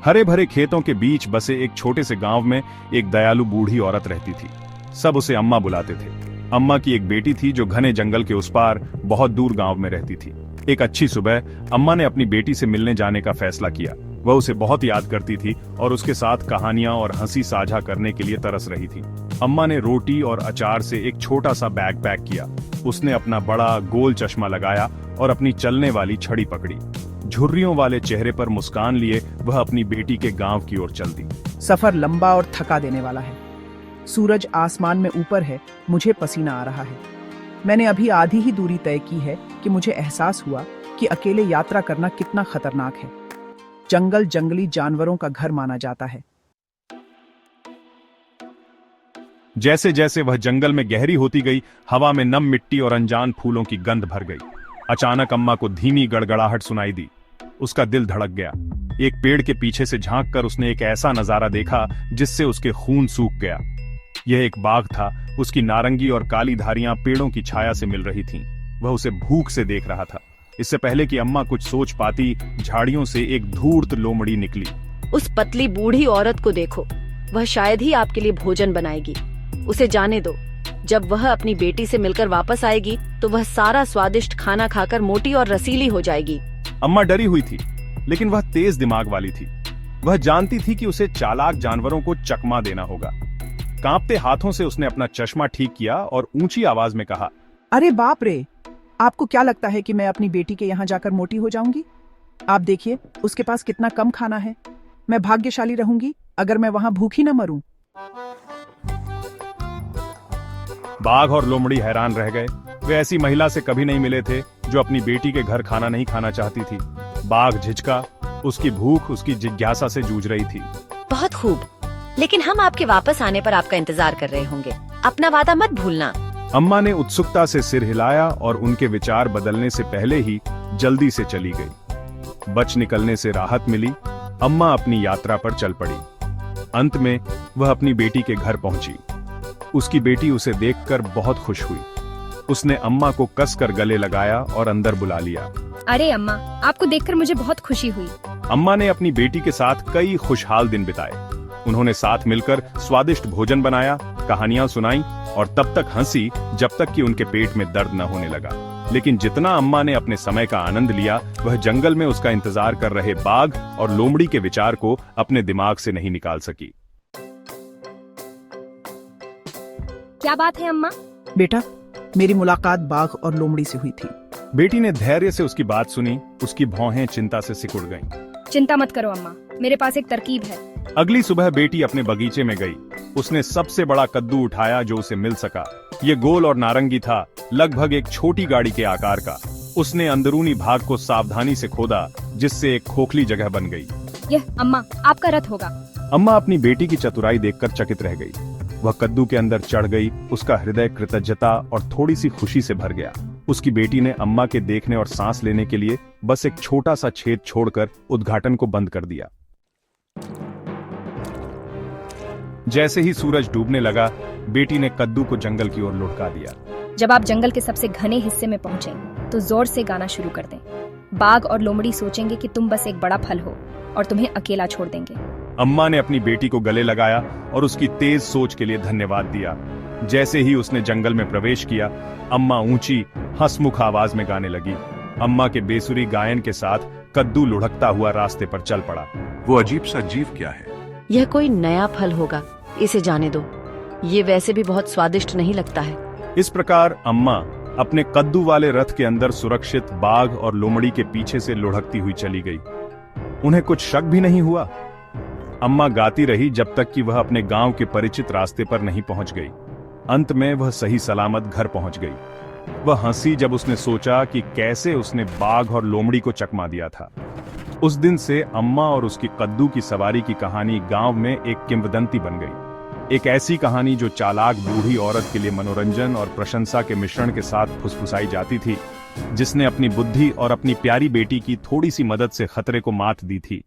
हरे भरे खेतों के बीच बसे एक छोटे से गांव में एक दयालु बूढ़ी औरत रहती थी। सब उसे अम्मा बुलाते थे। अम्मा की एक बेटी थी जो घने जंगल के उस पार बहुत दूर गांव में रहती थी। एक अच्छी सुबह अम्मा ने अपनी बेटी से मिलने जाने का फैसला किया। वह उसे बहुत याद करती थी और उसके साथ कहानियां और हंसी साझा करने के लिए तरस रही थी। अम्मा ने रोटी और अचार से एक छोटा सा बैग पैक किया। उसने अपना बड़ा गोल चश्मा लगाया और अपनी चलने वाली छड़ी पकड़ी। झुर्रियों वाले चेहरे पर मुस्कान लिए वह अपनी बेटी के गांव की ओर चल दी। सफर लंबा और थका देने वाला है। सूरज आसमान में ऊपर है, मुझे पसीना आ रहा है। मैंने अभी आधी ही दूरी तय की है कि मुझे एहसास हुआ कि अकेले यात्रा करना कितना खतरनाक है। जंगल जंगली जानवरों का घर माना जाता है। जैसे जैसे वह जंगल में गहरी होती गई, हवा में नम मिट्टी और अनजान फूलों की गंध भर गई। अचानक अम्मा को धीमी गड़गड़ाहट सुनाई दी। उसका दिल धड़क गया। एक पेड़ के पीछे से झांककर उसने एक ऐसा नजारा देखा जिससे उसके खून सूख गया। यह एक बाघ था। उसकी नारंगी और काली धारियां पेड़ों की छाया से मिल रही थीं। वह उसे भूख से देख रहा था। इससे पहले कि अम्मा कुछ सोच पाती, झाड़ियों से एक धूर्त लोमड़ी निकली। उस पतली बूढ़ी औरत को देखो, वह शायद ही आपके लिए भोजन बनाएगी। उसे जाने दो। जब वह अपनी बेटी से मिलकर वापस आएगी तो वह सारा स्वादिष्ट खाना खाकर मोटी और रसीली हो जाएगी। अम्मा डरी हुई थी, लेकिन वह तेज दिमाग वाली थी। वह जानती थी कि उसे चालाक जानवरों को चकमा देना होगा। कांपते हाथों से उसने अपना चश्मा ठीक किया और ऊंची आवाज में कहा, अरे बाप रे, आपको क्या लगता है कि मैं अपनी बेटी के यहाँ जाकर मोटी हो जाऊंगी? आप देखिए उसके पास कितना कम खाना है। मैं भाग्यशाली रहूंगी अगर मैं वहाँ भूखी न मरूं। बाघ और लोमड़ी हैरान रह गए। वे ऐसी महिला से कभी नहीं मिले थे जो अपनी बेटी के घर खाना नहीं खाना चाहती थी। बाघ झिझका। उसकी भूख उसकी जिज्ञासा से जूझ रही थी। बहुत खूब, लेकिन हम आपके वापस आने पर आपका इंतजार कर रहे होंगे। अपना वादा मत भूलना। अम्मा ने उत्सुकता से सिर हिलाया और उनके विचार बदलने से पहले ही जल्दी से चली गई। बच निकलने से राहत मिली। अम्मा अपनी यात्रा पर चल पड़ी। अंत में वह अपनी बेटी के घर पहुंची। उसकी बेटी उसे देखकर बहुत खुश हुई। उसने अम्मा को कसकर गले लगाया और अंदर बुला लिया। अरे अम्मा, आपको देखकर मुझे बहुत खुशी हुई। अम्मा ने अपनी बेटी के साथ कई खुशहाल दिन बिताए। उन्होंने साथ मिलकर स्वादिष्ट भोजन बनाया, कहानियां सुनाई और तब तक हंसी जब तक कि उनके पेट में दर्द न होने लगा। लेकिन जितना अम्मा ने अपने समय का आनंद लिया, वह जंगल में उसका इंतजार कर रहे बाघ और लोमड़ी के विचार को अपने दिमाग से नहीं निकाल सकी। क्या बात है अम्मा? बेटा, मेरी मुलाकात बाघ और लोमड़ी से हुई थी। बेटी ने धैर्य से उसकी बात सुनी। उसकी भौहें चिंता से सिकुड़ गईं। चिंता मत करो अम्मा, मेरे पास एक तरकीब है। अगली सुबह बेटी अपने बगीचे में गई। उसने सबसे बड़ा कद्दू उठाया जो उसे मिल सका। ये गोल और नारंगी था, लगभग एक छोटी गाड़ी के आकार का। उसने अंदरूनी भाग को सावधानी से खोदा, जिससे एक खोखली जगह बन गई। यह अम्मा, आपका रथ होगा। अम्मा अपनी बेटी की चतुराई देखकर चकित रह गई। वह कद्दू के अंदर चढ़ गई। उसका हृदय कृतज्ञता और थोड़ी सी खुशी से भर गया। उसकी बेटी ने अम्मा के देखने और सांस लेने के लिए बस एक छोटा सा छेद छोड़कर उद्घाटन को बंद कर दिया। जैसे ही सूरज डूबने लगा, बेटी ने कद्दू को जंगल की ओर लुढ़का दिया। जब आप जंगल के सबसे घने हिस्से में पहुंचें, तो जोर से गाना शुरू कर दें। बाघ और लोमड़ी सोचेंगे कि तुम बस एक बड़ा फल हो और तुम्हें अकेला छोड़ देंगे। अम्मा ने अपनी बेटी को गले लगाया और उसकी तेज सोच के लिए धन्यवाद दिया। जैसे ही उसने जंगल में प्रवेश किया, अम्मा ऊंची हंसमुख आवाज में गाने लगी। अम्मा के बेसुरी गायन के साथ कद्दू लुढ़कता हुआ रास्ते पर चल पड़ा। वो अजीब सा जीव क्या है? यह कोई नया फल होगा, इसे जाने दो। ये वैसे भी बहुत स्वादिष्ट नहीं लगता है। इस प्रकार अम्मा अपने कद्दू वाले रथ के अंदर सुरक्षित बाघ और लोमड़ी के पीछे से लुढ़कती हुई चली गई। उन्हें कुछ शक भी नहीं हुआ। अम्मा गाती रही जब तक कि वह अपने गांव के परिचित रास्ते पर नहीं पहुंच गई। अंत में वह सही सलामत घर पहुंच गई। वह हंसी जब उसने सोचा कि कैसे उसने बाघ और लोमड़ी को चकमा दिया था। उस दिन से अम्मा और उसकी कद्दू की सवारी की कहानी गांव में एक किंवदंती बन गई। एक ऐसी कहानी जो चालाक बूढ़ी औरत के लिए मनोरंजन और प्रशंसा के मिश्रण के साथ फुसफुसाई जाती थी, जिसने अपनी बुद्धि और अपनी प्यारी बेटी की थोड़ी सी मदद से खतरे को मात दी थी।